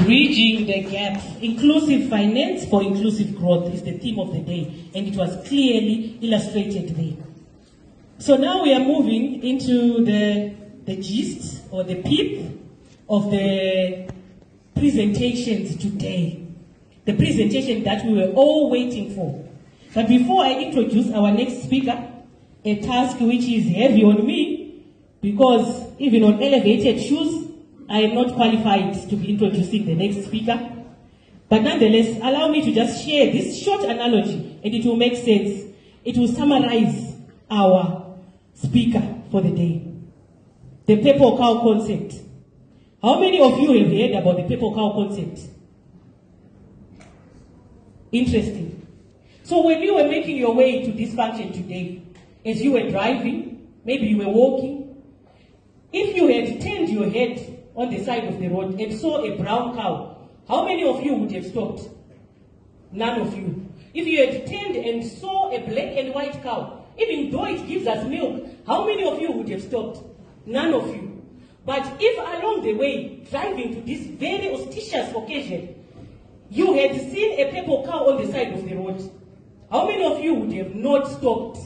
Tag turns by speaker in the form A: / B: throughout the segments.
A: Bridging the gap. Inclusive finance for inclusive growth is the theme of the day, and it was clearly illustrated there. So now we are moving into the gist or the peep of the presentations today. The presentation that we were all waiting for. But before I introduce our next speaker, a task which is heavy on me, because even on elevated shoes, I am not qualified to be introducing the next speaker. But nonetheless, allow me to just share this short analogy, and it will make sense. It will summarize our speaker for the day. The paper cow concept. How many of you have heard about the paper cow concept? Interesting. So when you were making your way to this function today, as you were driving, maybe you were walking, if you had turned your head on the side of the road and saw a brown cow, how many of you would have stopped? None of you. If you had turned and saw a black and white cow, even though it gives us milk, how many of you would have stopped? None of you. But if along the way, driving to this very auspicious occasion, you had seen a purple cow on the side of the road, how many of you would have not stopped?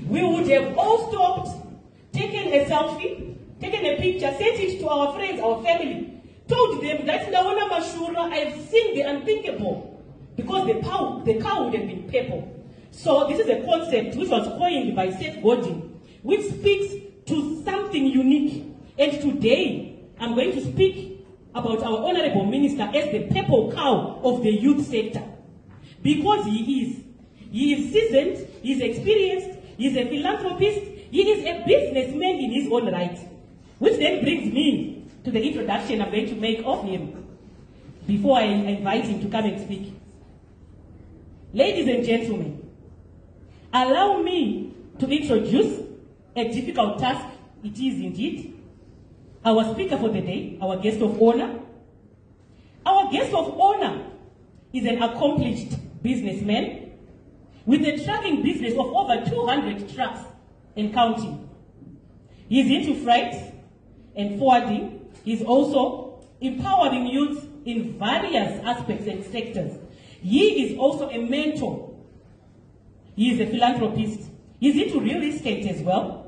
A: We would have all stopped, taken a selfie, taken a picture, sent it to our friends, our family, told them that Ndawana Mashura, I've seen the unthinkable, because the cow would have been purple. So this is a concept which was coined by Seth Godin, which speaks to something unique. And today, I'm going to speak about our Honourable Minister as the purple cow of the youth sector. Because he is seasoned, he is experienced, he is a philanthropist, he is a businessman in his own right. Which then brings me to the introduction I'm going to make of him before I invite him to come and speak. Ladies and gentlemen, allow me to introduce a difficult task. It is indeed our speaker for the day, our guest of honor. Our guest of honor is an accomplished businessman with a trucking business of over 200 trucks and counting. He is into freight and forwarding. He is also empowering youth in various aspects and sectors. He is also a mentor. He is a philanthropist. He is into real estate as well.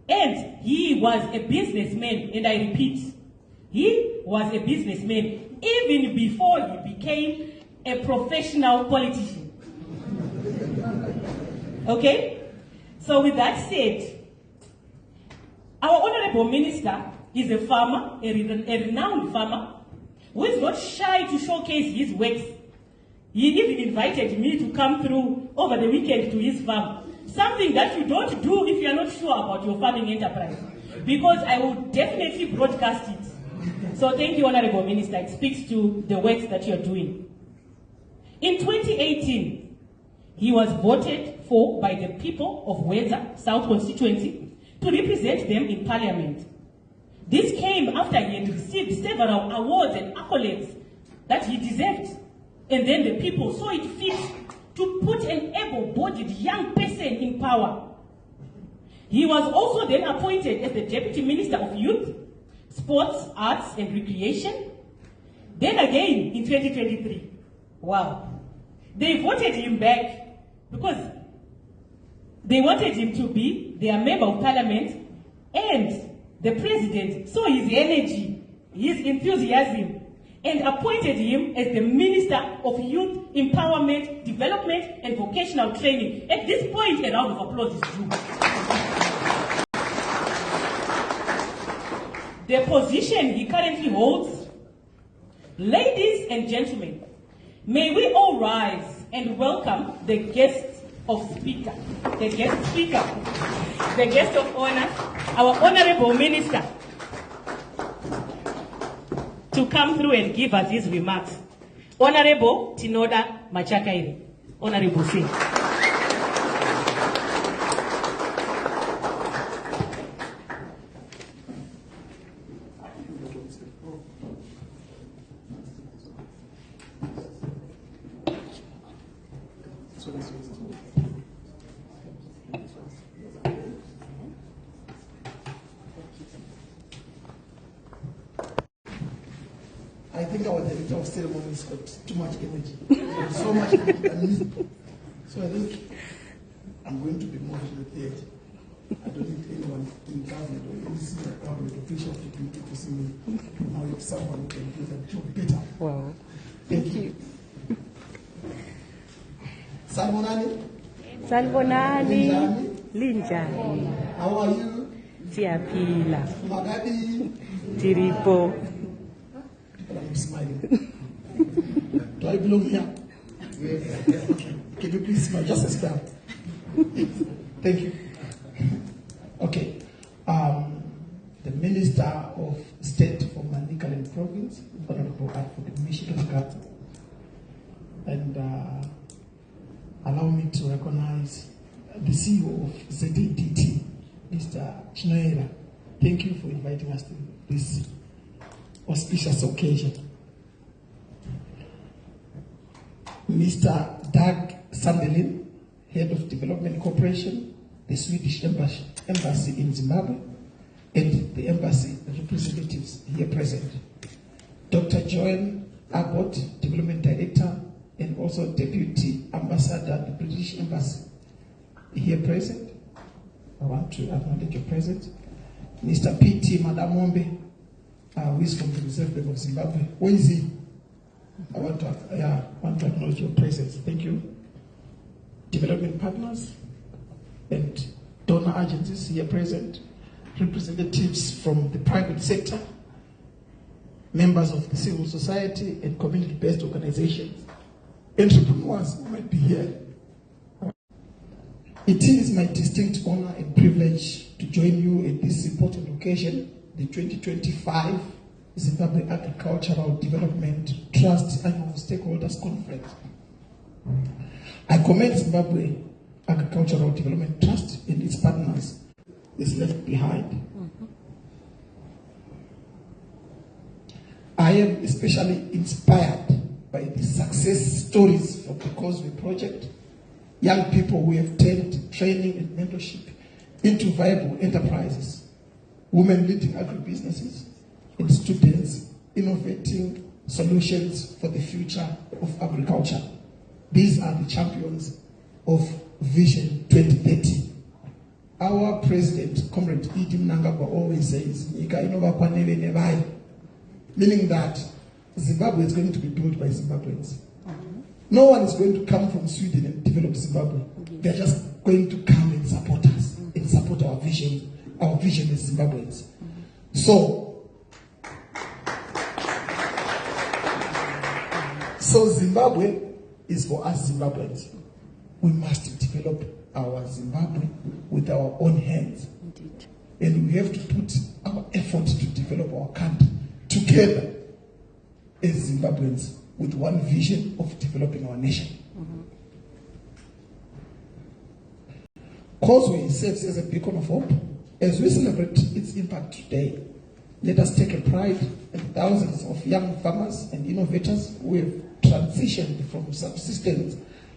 A: And he was a businessman, and I repeat, he was a businessman even before he became a professional politician. Okay? So with that said, our Honourable Minister is a farmer, a renowned farmer, who is not shy to showcase his works. He even invited me to come through over the weekend to his farm. Something that you don't do if you are not sure about your farming enterprise. Because I will definitely broadcast it. So thank you, Honourable Minister. It speaks to the works that you're doing. In 2018, he was voted for by the people of Weza South constituency to represent them in Parliament. This came after he had received several awards and accolades that he deserved. And then the people saw it fit to put an able-bodied young person in power. He was also then appointed as the Deputy Minister of Youth, Sports, Arts and Recreation. Then again in 2023. Wow. They voted him back because they wanted him to be their member of parliament, and the president saw his energy, his enthusiasm, and appointed him as the Minister of Youth, Empowerment, Development and Vocational Training. At this point, a round of applause is due. The position he currently holds. Ladies and gentlemen, may we all rise and welcome the guest of speaker, the guest speaker, the guest of honor, our Honourable Minister, to come through and give us his remarks. Honourable Tinoda Machakaire. Honourable Singh.
B: I think our director of ceremonies got too much energy. So much energy than me. So I think I'm going to be moving the theatre. I don't need anyone in government or any senior government official to see me. Now it's someone who can do that job better.
C: Wow.
B: Thank you. Salmonani?
C: Sanibonani. Linjani.
B: How are you?
C: Siyaphila.
B: Magabi?
C: Tiripo.
B: I'm smiling. Do I belong here? Can you please smile? Just a step. Thank you. Okay. The Minister of State for Manicaland Province, Honourable for the Machakaire. And allow me to recognize the CEO of ZADT, Mr. Tinoda. Thank you for inviting us to this auspicious occasion. Mr. Doug Sandelin, Head of Development Cooperation, the Swedish Embassy in Zimbabwe, and the Embassy representatives here present. Dr. Joan Abbott, Development Director, and also Deputy Ambassador at the British Embassy here present. I want to acknowledge your presence. Mr. P.T. Madamombe, who is from the Reserve Bank of Zimbabwe. Where is he? I want to acknowledge your presence. Thank you. Development partners and donor agencies here present. Representatives from the private sector, members of the civil society and community-based organizations, entrepreneurs who might be here. It is my distinct honor and privilege to join you at this important occasion, the 2025 Zimbabwe Agricultural Development Trust Annual Stakeholders Conference. I commend Zimbabwe Agricultural Development Trust and its partners is left behind. I am especially inspired by the success stories from the Causeway Project, young people who have turned training and mentorship into viable enterprises, women leading agribusinesses, and students innovating solutions for the future of agriculture. These are the champions of Vision 2030. Our president, Comrade Idi Mnangagwa, always says, meaning that Zimbabwe is going to be built by Zimbabweans. No one is going to come from Sweden and develop Zimbabwe. They're just going to come and support us and support our vision as Zimbabweans. So Zimbabwe is for us Zimbabweans. We must develop our Zimbabwe with our own hands.
C: Indeed.
B: And we have to put our effort to develop our country together as Zimbabweans with one vision of developing our nation. Causeway serves as a beacon of hope. As we celebrate its impact today, let us take a pride in thousands of young farmers and innovators who have transitioned from subsistence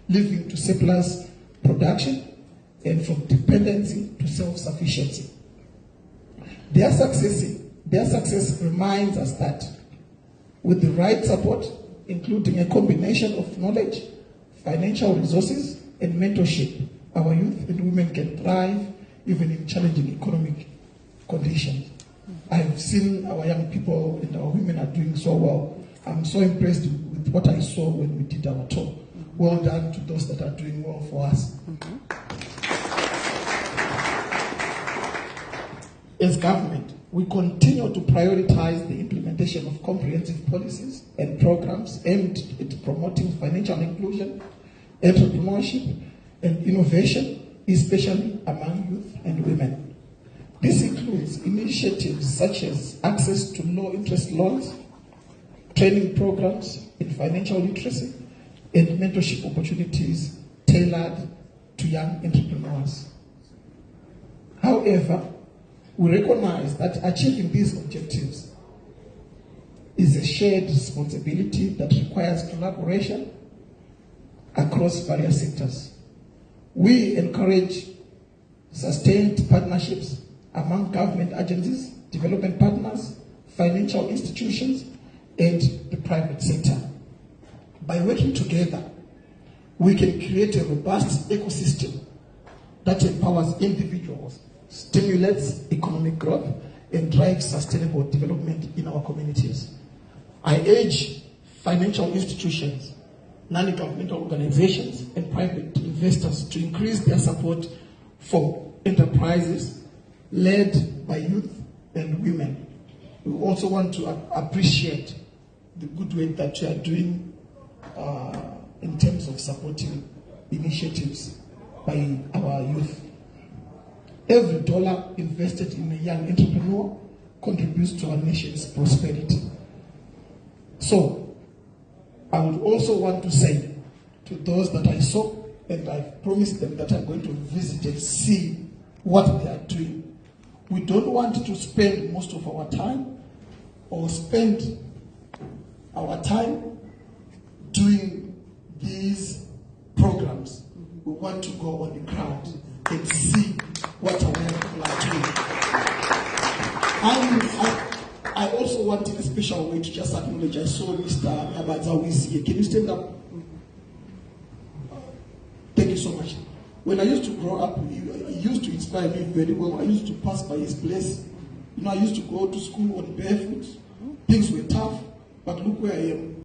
B: living to surplus production and from dependency to self-sufficiency. Their success reminds us that with the right support, including a combination of knowledge, financial resources, and mentorship, our youth and women can thrive even in challenging economic conditions. I've seen our young people and our women are doing so well. I'm so impressed with what I saw when we did our tour. Well done to those that are doing well for us. As government, we continue to prioritize the implementation of comprehensive policies and programs aimed at promoting financial inclusion, entrepreneurship, and innovation, especially among youth and women. This includes initiatives such as access to low-interest loans, training programs in financial literacy, and mentorship opportunities tailored to young entrepreneurs. However, we recognize that achieving these objectives is a shared responsibility that requires collaboration across various sectors. We encourage sustained partnerships among government agencies, development partners, financial institutions, and the private sector. By working together, we can create a robust ecosystem that empowers individuals, stimulates economic growth, and drives sustainable development in our communities. I urge financial institutions, non-governmental organizations, and private investors to increase their support for enterprises led by youth and women. We also want to appreciate the good work that you are doing in terms of supporting initiatives by our youth. Every dollar invested in a young entrepreneur contributes to our nation's prosperity. So, I would also want to say to those that I saw, and I've promised them that I'm going to visit and see what they are doing. We don't want to spend most of our time or spend our time doing these programs. We want to go on the ground and see what our people are doing. I also want in a special way to just acknowledge, I saw Mr. Abadzawi here. Can you stand up? Thank you so much. When I used to grow up, he used to inspire me very well. I used to pass by his place. I used to go to school on barefoot. Things were tough, but look where I am.